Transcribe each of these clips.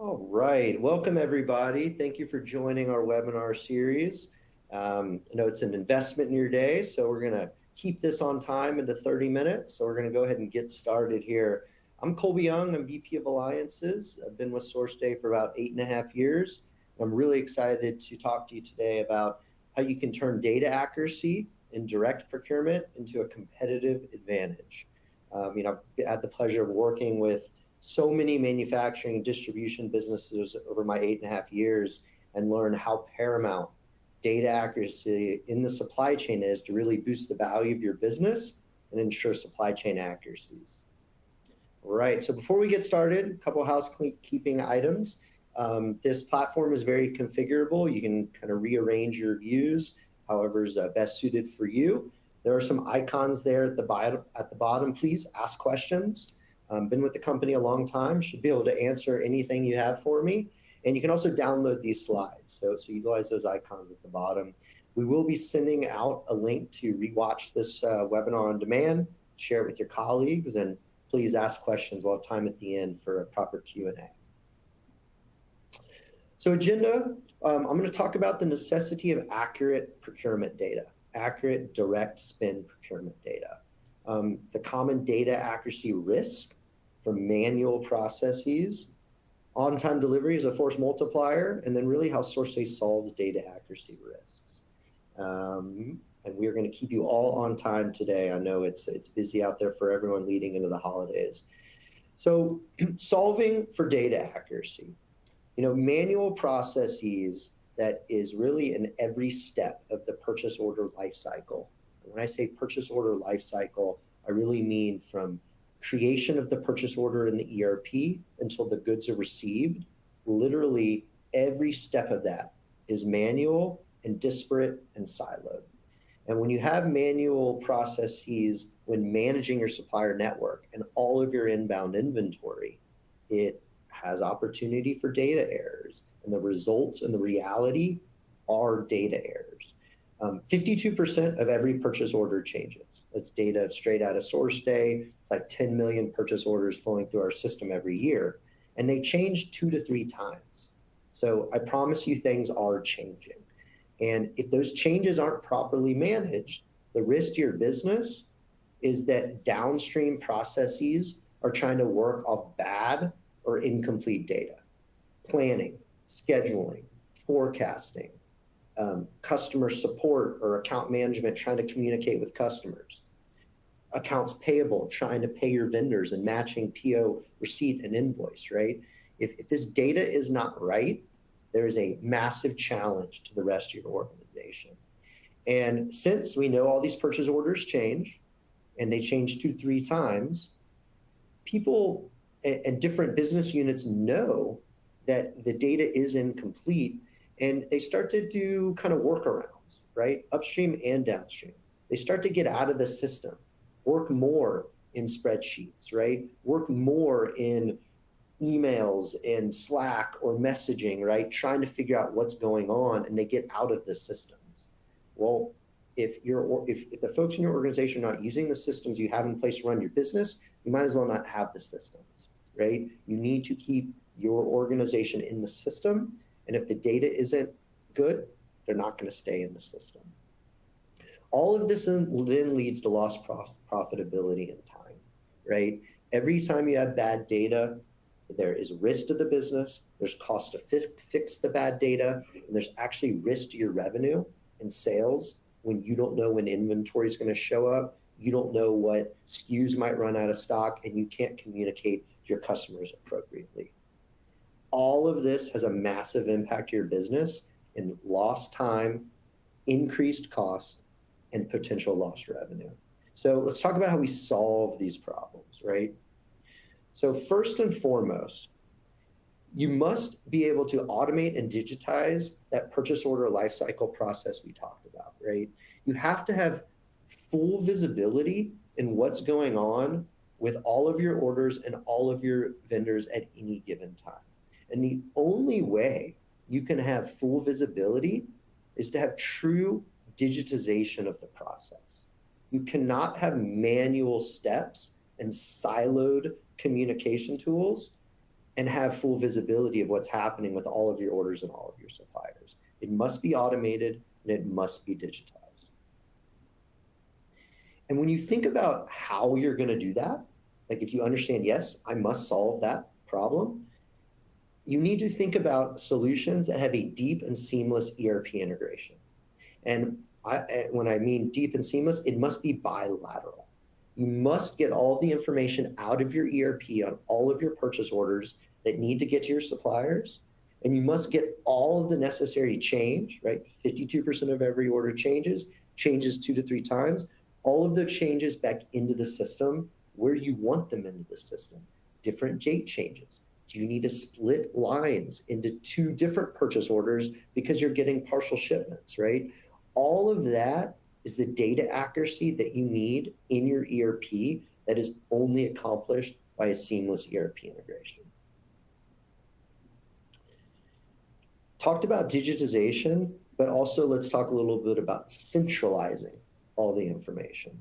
All right, welcome everybody. Thank you for joining our webinar series. I know it's an investment in your day, so we're gonna keep this on time into 30 minutes. So we're gonna go ahead and get started here. I'm Colby Young, I'm VP of Alliances. I've been with SourceDay for about 8.5 years. I'm really excited to talk to you today about how you can turn data accuracy in direct procurement into a competitive advantage. I've had the pleasure of working with so many manufacturing and distribution businesses over my 8.5 years and learn how paramount data accuracy in the supply chain is to really boost the value of your business and ensure supply chain accuracies. All right, so before we get started, a couple housekeeping items. This platform is very configurable. You can kind of rearrange your views however is best suited for you. There are some icons there at the bottom. Please ask questions. Been with the company a long time, should be able to answer anything you have for me. And you can also download these slides. So utilize those icons at the bottom. We will be sending out a link to rewatch this webinar on demand, share it with your colleagues, and please ask questions. We'll have time at the end for a proper Q&A. So agenda, I'm going to talk about the necessity of accurate procurement data, accurate direct spend procurement data, the common data accuracy risk from manual processes, on-time delivery as a force multiplier, and then really how SourceDay solves data accuracy risks. And we're going to keep you all on time today. I know it's busy out there for everyone leading into the holidays. So solving for data accuracy. Manual processes that is really in every step of the purchase order lifecycle. When I say purchase order lifecycle, I really mean from creation of the purchase order in the ERP until the goods are received. Literally every step of that is manual and disparate and siloed. And when you have manual processes when managing your supplier network and all of your inbound inventory, it has opportunity for data errors. And the results and the reality are data errors. 52% of every purchase order changes. That's data straight out of SourceDay. It's like 10 million purchase orders flowing through our system every year. And they change 2 to 3 times. So I promise you things are changing. And if those changes aren't properly managed, the risk to your business is that downstream processes are trying to work off bad or incomplete data. Planning, scheduling, forecasting, customer support or account management trying to communicate with customers, accounts payable trying to pay your vendors and matching PO receipt and invoice, right? If this data is not right, there is a massive challenge to the rest of your organization. And since we know all these purchase orders change, and they change 2-3 times, people and different business units know that the data is incomplete, and they start to do kind of workarounds, right? Upstream and downstream. They start to get out of the system, work more in spreadsheets, right? Work more in emails and Slack or messaging, right? Trying to figure out what's going on, and they get out of the systems. Well, if the folks in your organization are not using the systems you have in place to run your business, you might as well not have the systems, right? You need to keep your organization in the system. And if the data isn't good, they're not going to stay in the system. All of this then leads to lost profitability and time, right? Every time you have bad data, there is risk to the business, there's cost to fix the bad data, and there's actually risk to your revenue and sales when you don't know when inventory is going to show up, you don't know what SKUs might run out of stock, and you can't communicate to your customers appropriately. All of this has a massive impact to your business in lost time, increased cost, and potential lost revenue. So let's talk about how we solve these problems, right? So first and foremost, you must be able to automate and digitize that purchase order lifecycle process we talked about, right? You have to have full visibility in what's going on with all of your orders and all of your vendors at any given time. And the only way you can have full visibility is to have true digitization of the process. You cannot have manual steps and siloed communication tools and have full visibility of what's happening with all of your orders and all of your suppliers. It must be automated and it must be digitized. And when you think about how you're going to do that, like if you understand, yes, I must solve that problem, you need to think about solutions that have a deep and seamless ERP integration. And when I mean deep and seamless, it must be bilateral. You must get all the information out of your ERP on all of your purchase orders that need to get to your suppliers. And you must get all of the necessary change, right? 52% of every order changes 2 to 3 times. All of the changes back into the system where you want them into the system. Different date changes. Do you need to split lines into 2 different purchase orders because you're getting partial shipments, right? All of that is the data accuracy that you need in your ERP that is only accomplished by a seamless ERP integration. Talked about digitization, but also let's talk a little bit about centralizing all the information.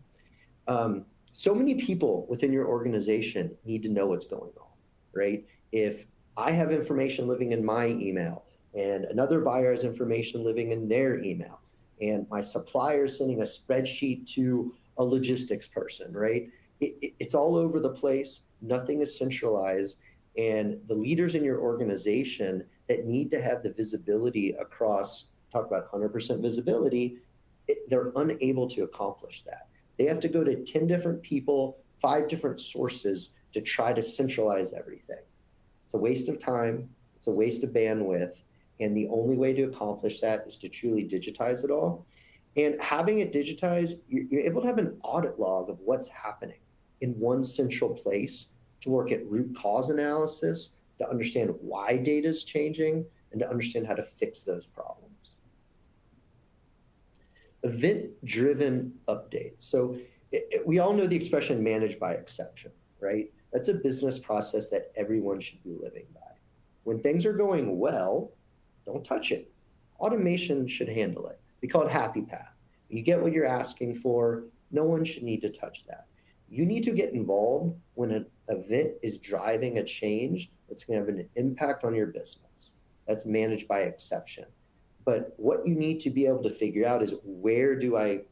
So many people within your organization need to know what's going on, right? If I have information living in my email and another buyer has information living in their email, and my supplier is sending a spreadsheet to a logistics person, right? It's all over the place. Nothing is centralized. And the leaders in your organization that need to have the visibility across, talk about 100% visibility, they're unable to accomplish that. They have to go to 10 different people, 5 different sources to try to centralize everything. It's a waste of time. It's a waste of bandwidth. And the only way to accomplish that is to truly digitize it all. And having it digitized, you're able to have an audit log of what's happening in one central place to work at root cause analysis, to understand why data is changing, and to understand how to fix those problems. Event-driven updates. So we all know the expression managed by exception, right? That's a business process that everyone should be living by. When things are going well, don't touch it. Automation should handle it. We call it happy path. You get what you're asking for. No one should need to touch that. You need to get involved when an event is driving a change that's going to have an impact on your business. That's managed by exception. But what you need to be able to figure out is, where do I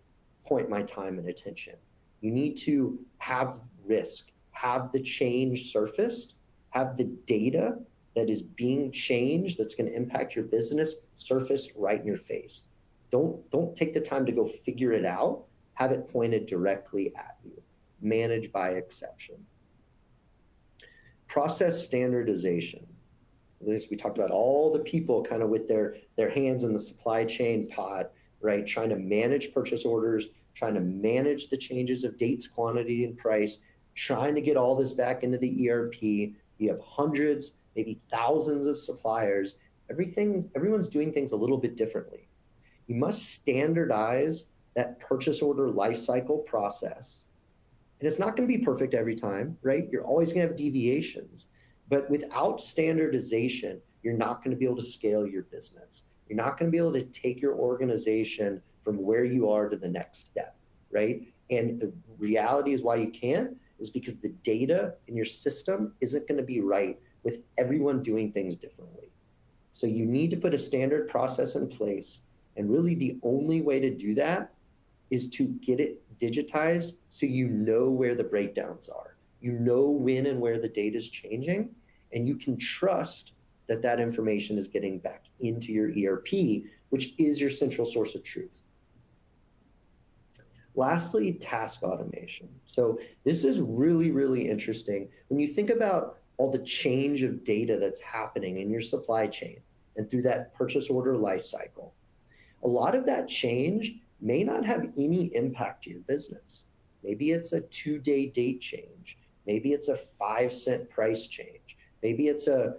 point my time and attention? You need to have risk, have the change surfaced, have the data that is being changed that's going to impact your business surface right in your face. Don't take the time to go figure it out. Have it pointed directly at you. Manage by exception. Process standardization. We talked about all the people kind of with their hands in the supply chain pot, right? Trying to manage purchase orders, trying to manage the changes of dates, quantity, and price, trying to get all this back into the ERP. You have hundreds, maybe thousands of suppliers. Everyone's doing things a little bit differently. You must standardize that purchase order lifecycle process. And it's not going to be perfect every time, right? You're always going to have deviations. But without standardization, you're not going to be able to scale your business. You're not going to be able to take your organization from where you are to the next step, right? And the reality is why you can't is because the data in your system isn't going to be right with everyone doing things differently. So you need to put a standard process in place. And really the only way to do that is to get it digitized so you know where the breakdowns are. You know when and where the data is changing, and you can trust that that information is getting back into your ERP, which is your central source of truth. Lastly, task automation. So this is really, really interesting. When you think about all the change of data that's happening in your supply chain and through that purchase order lifecycle, a lot of that change may not have any impact to your business. Maybe it's a 2-day date change. Maybe it's a 5-cent price change. Maybe it's a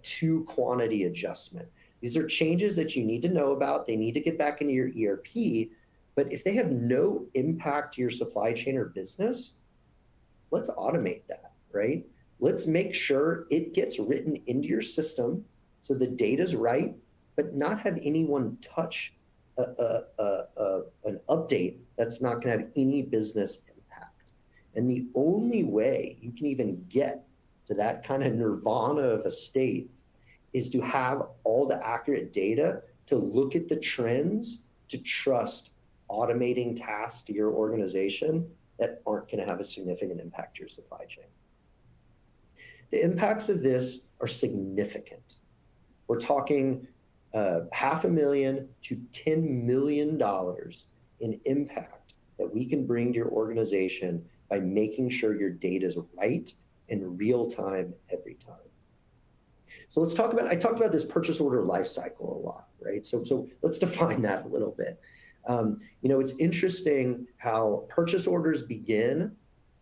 2 quantity adjustment. These are changes that you need to know about. They need to get back into your ERP. But if they have no impact to your supply chain or business, let's automate that, right? Let's make sure it gets written into your system so the data's right, but not have anyone touch an update that's not going to have any business impact. And the only way you can even get to that kind of nirvana of a state is to have all the accurate data to look at the trends, to trust automating tasks to your organization that aren't going to have a significant impact to your supply chain. The impacts of this are significant. We're talking $500,000 to $10 million in impact that we can bring to your organization by making sure your data is right in real time every time. So let's talk about, I talked about this purchase order lifecycle a lot, right? So let's define that a little bit. It's interesting how purchase orders begin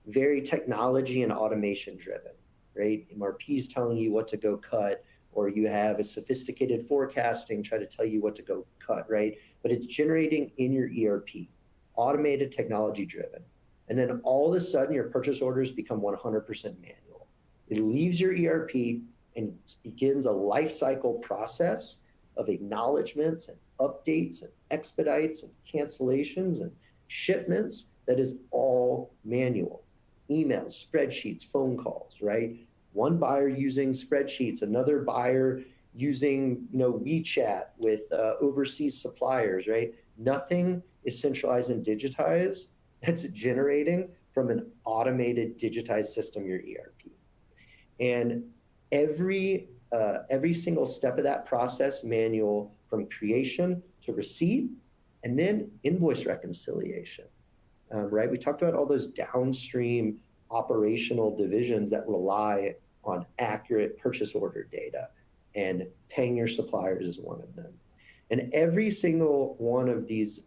very technology and automation driven, right? MRP is telling you what to go cut, or you have a sophisticated forecasting try to tell you what to go cut, right? But it's generating in your ERP, automated, technology driven. And then all of a sudden your purchase orders become 100% manual. It leaves your ERP and begins a life cycle process of acknowledgments and updates and expedites and cancellations and shipments that is all manual. Emails, spreadsheets, phone calls, right? One buyer using spreadsheets, another buyer using WeChat with overseas suppliers, right? Nothing is centralized and digitized that's generating from an automated digitized system, your ERP. And every single step of that process manual, from creation to receipt, and then invoice reconciliation, right? We talked about all those downstream operational divisions that rely on accurate purchase order data, and paying your suppliers is one of them. And every single one of these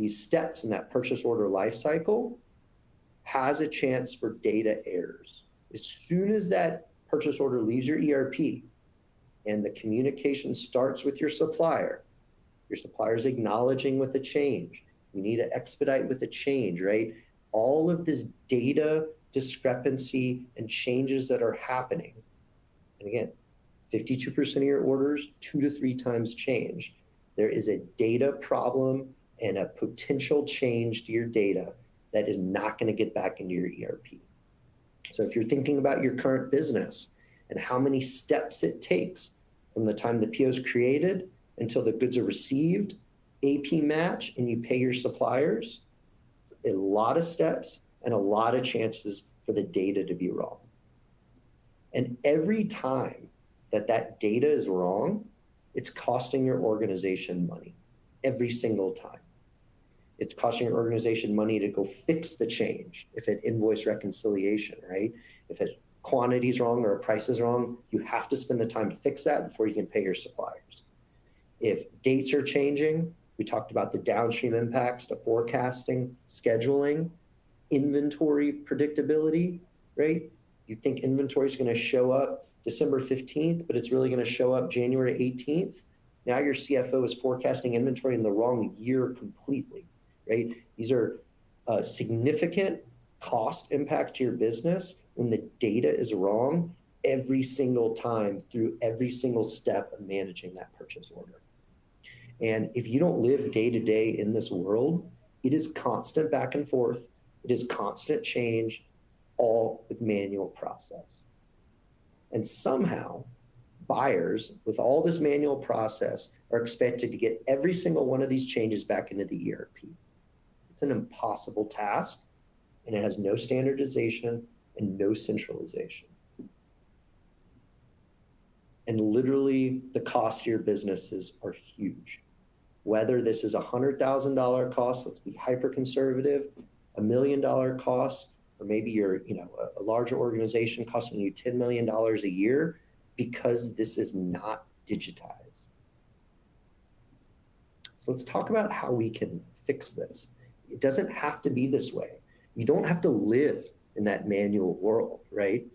steps in that purchase order life cycle has a chance for data errors. As soon as that purchase order leaves your ERP and the communication starts with your supplier's acknowledging with a change. You need to expedite with a change, right? All of this data discrepancy and changes that are happening. And again, 52% of your orders, 2 to 3 times change. There is a data problem and a potential change to your data that is not going to get back into your ERP. So if you're thinking about your current business and how many steps it takes from the time the PO is created until the goods are received, AP match, and you pay your suppliers, it's a lot of steps and a lot of chances for the data to be wrong. And every time that data is wrong, it's costing your organization money. Every single time. It's costing your organization money to go fix the change. If an invoice reconciliation, right? If a quantity is wrong or a price is wrong, you have to spend the time to fix that before you can pay your suppliers. If dates are changing, we talked about the downstream impacts to forecasting, scheduling, inventory predictability, right? You think inventory is going to show up December 15th, but it's really going to show up January 18th. Now your CFO is forecasting inventory in the wrong year completely, right? These are significant cost impact to your business when the data is wrong every single time through every single step of managing that purchase order. And if you don't live day to day in this world, it is constant back and forth. It is constant change, all with manual process. And somehow buyers with all this manual process are expected to get every single one of these changes back into the ERP. It's an impossible task, and it has no standardization and no centralization. And literally the cost to your businesses are huge. Whether this is a $100,000 cost, let's be hyper conservative, $1 million cost, or maybe you're a larger organization costing you $10 million a year because this is not digitized. So let's talk about how we can fix this. It doesn't have to be this way. You don't have to live in that manual world, right?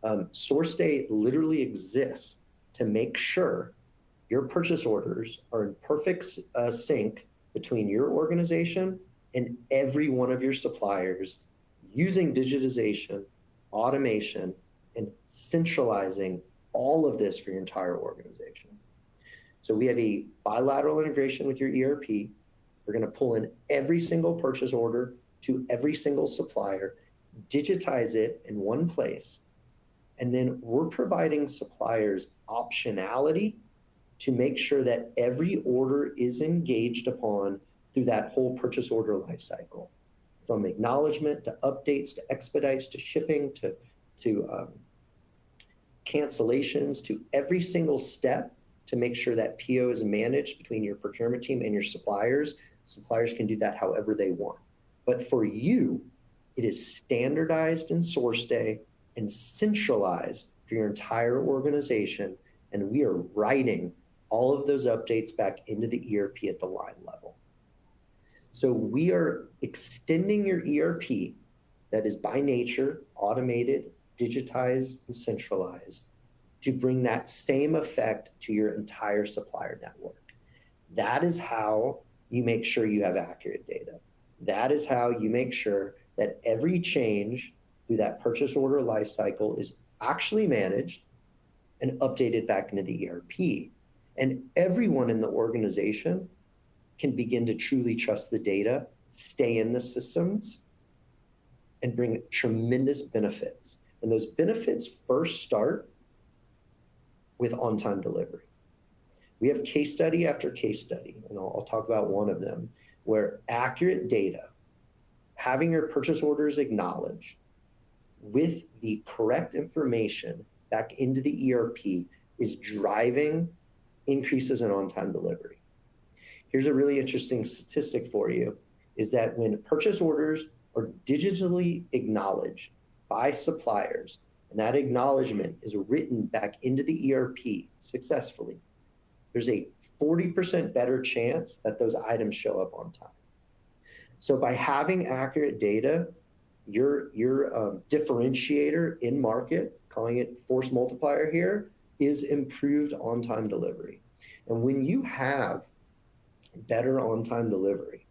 SourceDay literally exists to make sure your purchase orders are in perfect sync between your organization and every one of your suppliers, using digitization, automation, and centralizing all of this for your entire organization. So we have a bilateral integration with your ERP. We're going to pull in every single purchase order to every single supplier, digitize it in one place, And then we're providing suppliers optionality to make sure that every order is engaged upon through that whole purchase order lifecycle, from acknowledgement to updates to expedites to shipping to cancellations, to every single step to make sure that PO is managed between your procurement team and your suppliers. Suppliers can do that however they want. But for you, it is standardized in SourceDay and centralized for your entire organization. And we are writing all of those updates back into the ERP at the line level. So we are extending your ERP that is by nature automated, digitized, and centralized to bring that same effect to your entire supplier network. That is how you make sure you have accurate data. That is how you make sure that every change through that purchase order lifecycle is actually managed and updated back into the ERP. And everyone in the organization can begin to truly trust the data, stay in the systems, and bring tremendous benefits. And those benefits first start with on-time delivery. We have case study after case study, and I'll talk about one of them, where accurate data, having your purchase orders acknowledged with the correct information back into the ERP is driving increases in on-time delivery. Here's a really interesting statistic for you, is that when purchase orders are digitally acknowledged by suppliers, and that acknowledgement is written back into the ERP successfully, there's a 40% better chance that those items show up on time. So by having accurate data, your differentiator in market, calling it force multiplier here, is improved on-time delivery. And when you have better on-time delivery,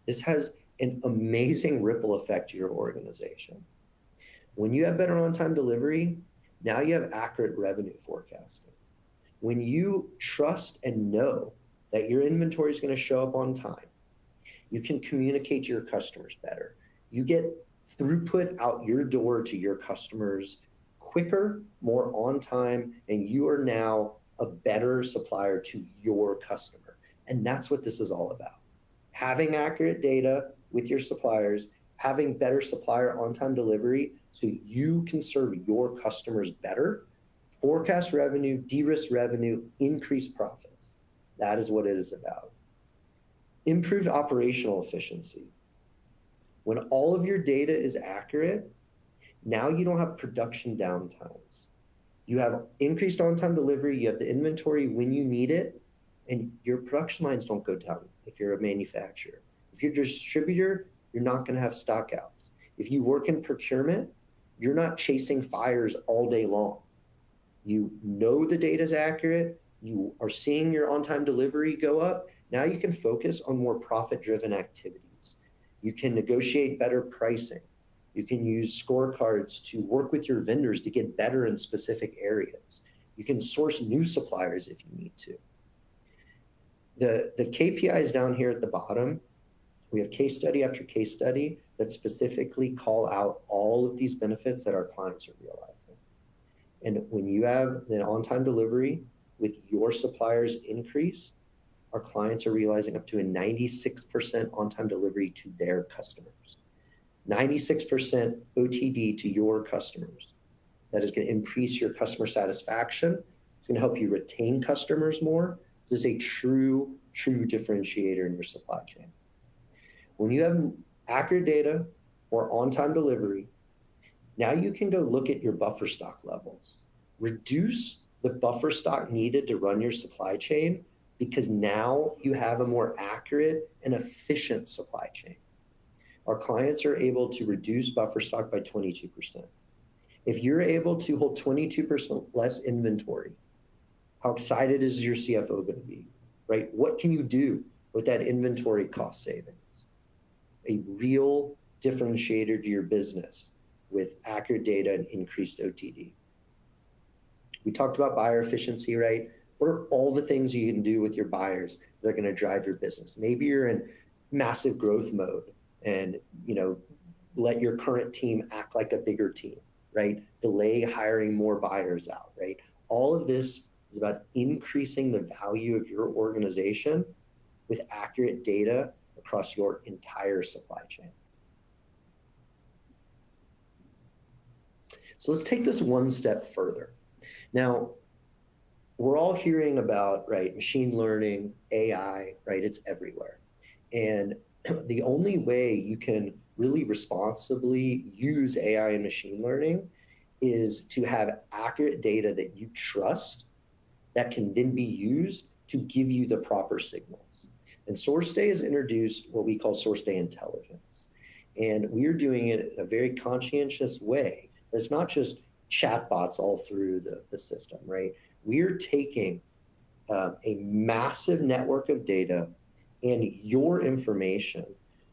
this has an amazing ripple effect to your organization. When you have better on-time delivery, now you have accurate revenue forecasting. When you trust and know that your inventory is going to show up on time, you can communicate to your customers better. You get throughput out your door to your customers quicker, more on time, and you are now a better supplier to your customer. And that's what this is all about. Having accurate data with your suppliers, having better supplier on-time delivery so you can serve your customers better, forecast revenue, de-risk revenue, increase profits. That is what it is about. Improved operational efficiency. When all of your data is accurate, now you don't have production downtimes. You have increased on-time delivery, you have the inventory when you need it, and your production lines don't go down if you're a manufacturer. If you're a distributor, you're not going to have stockouts. If you work in procurement, you're not chasing fires all day long. You know the data is accurate, you are seeing your on-time delivery go up. Now you can focus on more profit-driven activities. You can negotiate better pricing. You can use scorecards to work with your vendors to get better in specific areas. You can source new suppliers if you need to. The KPIs down here at the bottom, we have case study after case study that specifically call out all of these benefits that our clients are realizing. And when you have an on-time delivery with your suppliers increase, our clients are realizing up to a 96% on-time delivery to their customers. 96% OTD to your customers. That is going to increase your customer satisfaction. It's going to help you retain customers more. This is a true differentiator in your supply chain. When you have accurate data or on-time delivery, now you can go look at your buffer stock levels. Reduce the buffer stock needed to run your supply chain, because now you have a more accurate and efficient supply chain. Our clients are able to reduce buffer stock by 22%. If you're able to hold 22% less inventory, how excited is your CFO going to be, right? What can you do with that inventory cost savings? A real differentiator to your business with accurate data and increased OTD. We talked about buyer efficiency, right? What are all the things you can do with your buyers that are going to drive your business? Maybe you're in massive growth mode and let your current team act like a bigger team. right? Delay hiring more buyers out, right? All of this is about increasing the value of your organization with accurate data across your entire supply chain. So let's take this one step further. Now, we're all hearing about, right, machine learning, AI, right? It's everywhere. And the only way you can really responsibly use AI and machine learning is to have accurate data that you trust that can then be used to give you the proper signals. And SourceDay has introduced what we call SourceDay intelligence. And we're doing it in a very conscientious way. It's not just chatbots all through the system, right? We're taking a massive network of data and your information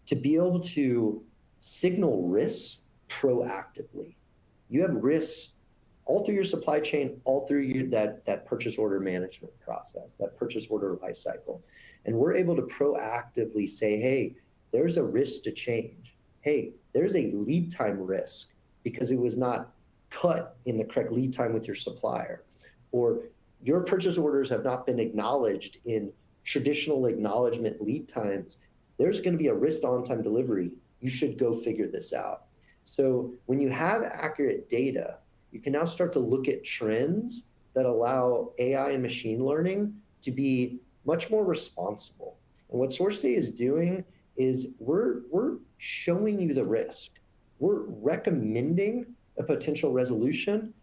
to be able to signal risks proactively. You have risks all through your supply chain, all through that purchase order management process, that purchase order lifecycle. And we're able to proactively say, hey, there's a risk to change. Hey, there's a lead time risk because it was not cut in the correct lead time with your supplier. Or your purchase orders have not been acknowledged in traditional acknowledgement lead times. There's going to be a risk to on-time delivery. You should go figure this out. So when you have accurate data, you can now start to look at trends that allow AI and machine learning to be much more responsible. And what SourceDay is doing is we're showing you the risk. We're recommending a potential resolution,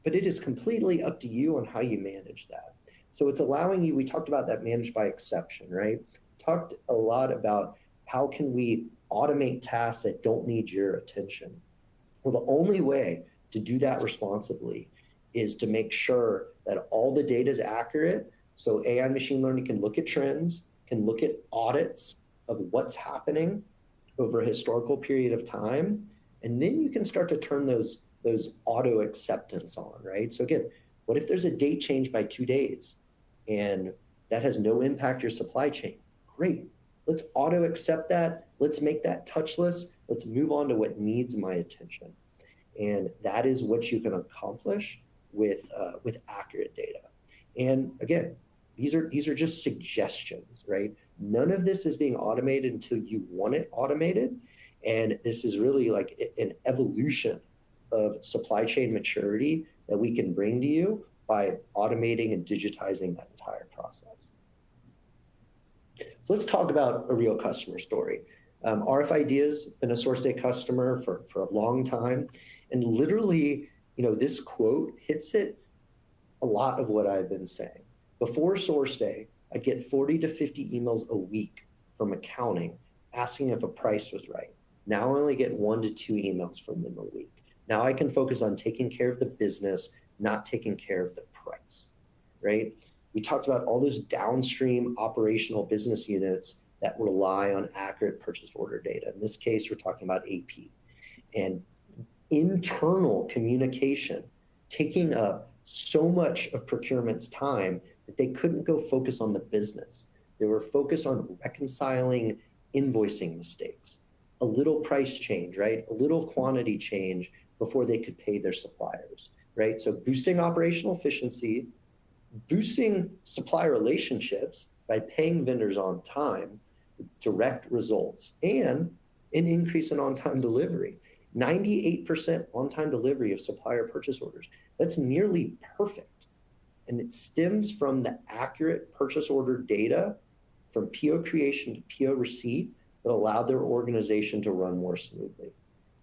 but it is completely up to you on how you manage that. So it's allowing you, we talked about that managed by exception, right? Talked a lot about how can we automate tasks that don't need your attention. Well, the only way to do that responsibly is to make sure that all the data is accurate. So AI and machine learning can look at trends, can look at audits of what's happening over a historical period of time. And then you can start to turn those auto acceptance on, right? So again, what if there's a date change by 2 days and that has no impact your supply chain? Great. Let's auto accept that. Let's make that touchless. Let's move on to what needs my attention. And that is what you can accomplish with accurate data. And again, these are just suggestions, right? None of this is being automated until you want it automated. And this is really like an evolution of supply chain maturity that we can bring to you by automating and digitizing that entire process. So let's talk about a real customer story. RF Ideas been a SourceDay customer for a long time. And literally, this quote hits it a lot of what I've been saying. Before SourceDay, I'd get 40 to 50 emails a week from accounting asking if a price was right. Now I only get 1 to 2 emails from them a week. Now I can focus on taking care of the business, not taking care of the price, right? We talked about all those downstream operational business units that rely on accurate purchase order data. In this case, we're talking about AP. And internal communication taking up so much of procurement's time that they couldn't go focus on the business. They were focused on reconciling invoicing mistakes, a little price change, right? A little quantity change before they could pay their suppliers, right? So boosting operational efficiency, boosting supplier relationships by paying vendors on time, direct results, and an increase in on-time delivery. 98% on-time delivery of supplier purchase orders. That's nearly perfect. And it stems from the accurate purchase order data from PO creation to PO receipt that allowed their organization to run more smoothly.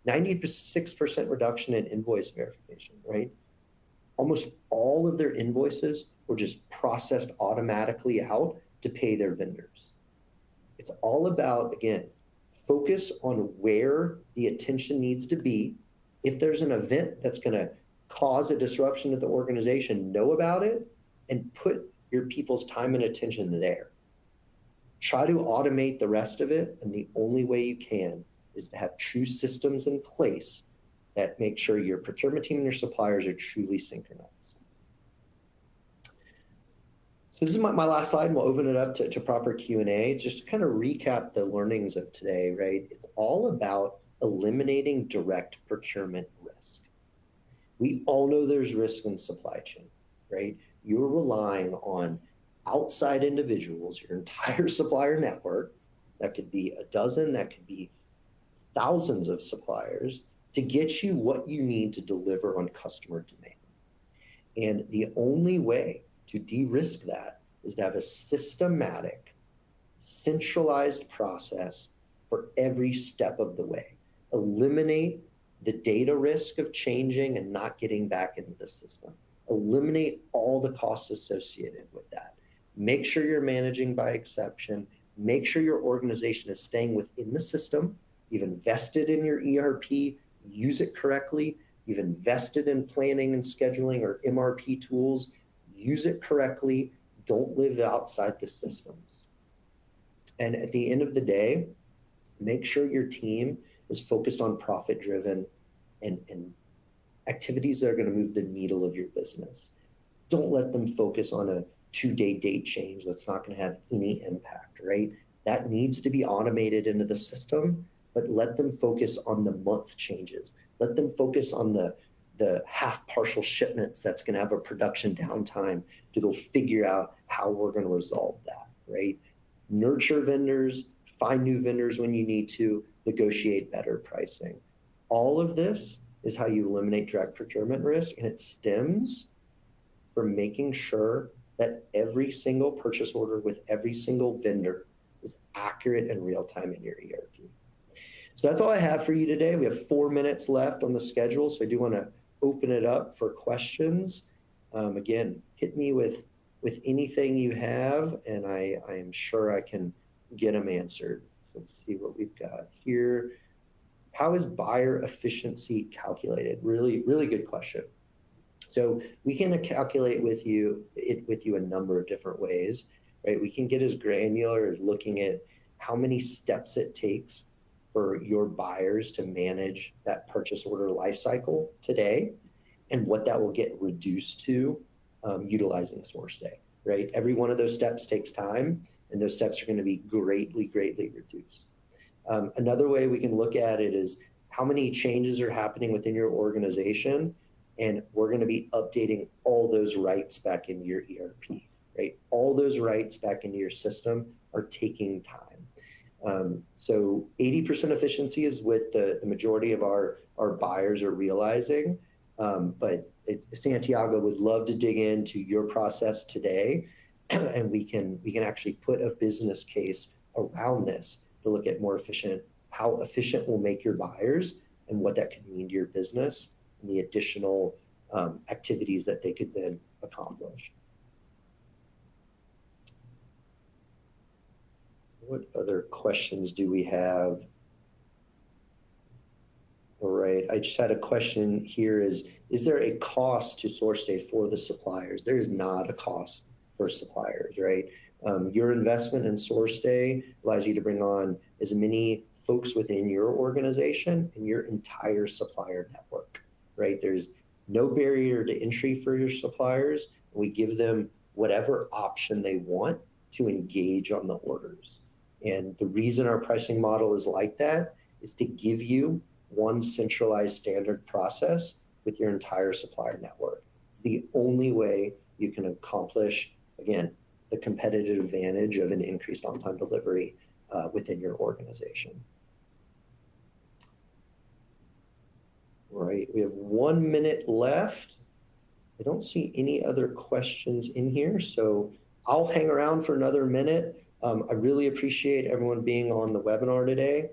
96% reduction in invoice verification, right? Almost all of their invoices were just processed automatically out to pay their vendors. It's all about, again, focus on where the attention needs to be. If there's an event that's going to cause a disruption to the organization, know about it and put your people's time and attention there. Try to automate the rest of it, and the only way you can is to have true systems in place that make sure your procurement team and your suppliers are truly synchronized. So this is my last slide, and we'll open it up to proper Q&A. Just to kind of recap the learnings of today, right? It's all about eliminating direct procurement risk. We all know there's risk in supply chain, right? You're relying on outside individuals, your entire supplier network, that could be a dozen, that could be thousands of suppliers, to get you what you need to deliver on customer demand. And the only way to de-risk that is to have a systematic, centralized process for every step of the way. Eliminate the data risk of changing and not getting back into the system. Eliminate all the costs associated with that. Make sure you're managing by exception. Make sure your organization is staying within the system. You've invested in your ERP, use it correctly. You've invested in planning and scheduling or MRP tools, use it correctly. Don't live outside the systems. And at the end of the day, make sure your team is focused on profit-driven and activities that are going to move the needle of your business. Don't let them focus on a 2-day date change that's not going to have any impact, right? That needs to be automated into the system, but let them focus on the month changes. Let them focus on the half partial shipments that's going to have a production downtime to go figure out how we're going to resolve that, right? Nurture vendors, find new vendors when you need to, negotiate better pricing. All of this is how you eliminate direct procurement risk, and it stems from making sure that every single purchase order with every single vendor is accurate and real-time in your ERP. So that's all I have for you today. We have 4 minutes left on the schedule, so I do want to open it up for questions. Again, hit me with anything you have, and I am sure I can get them answered. So let's see what we've got here. How is buyer efficiency calculated? Really, really good question. So we can calculate with you a number of different ways, right? We can get as granular as looking at how many steps it takes for your buyers to manage that purchase order lifecycle today, and what that will get reduced to utilizing SourceDay, right? Every one of those steps takes time, and those steps are going to be greatly, greatly reduced. Another way we can look at it is how many changes are happening within your organization, and we're going to be updating all those rights back into your ERP, right? All those rights back into your system are taking time. So 80% efficiency is what the majority of our buyers are realizing. But Santiago would love to dig into your process today, and we can actually put a business case around this to look at how efficient will make your buyers and what that could mean to your business and the additional activities that they could then accomplish. What other questions do we have? All right, I just had a question here is there a cost to SourceDay for the suppliers? There is not a cost for suppliers, right? Your investment in SourceDay allows you to bring on as many folks within your organization and your entire supplier network, right? There's no barrier to entry for your suppliers. We give them whatever option they want to engage on the orders. And the reason our pricing model is like that is to give you one centralized standard process with your entire supplier network. It's the only way you can accomplish, again, the competitive advantage of an increased on-time delivery within your organization. All right, we have 1 minute left. I don't see any other questions in here, so I'll hang around for another minute. I really appreciate everyone being on the webinar today.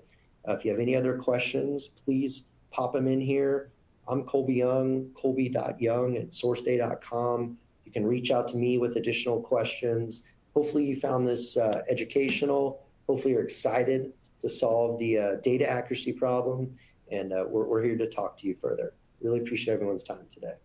If you have any other questions, please pop them in here. I'm Colby Young, colby.young@sourceday.com. You can reach out to me with additional questions. Hopefully you found this educational. Hopefully you're excited to solve the data accuracy problem. And we're here to talk to you further. Really appreciate everyone's time today.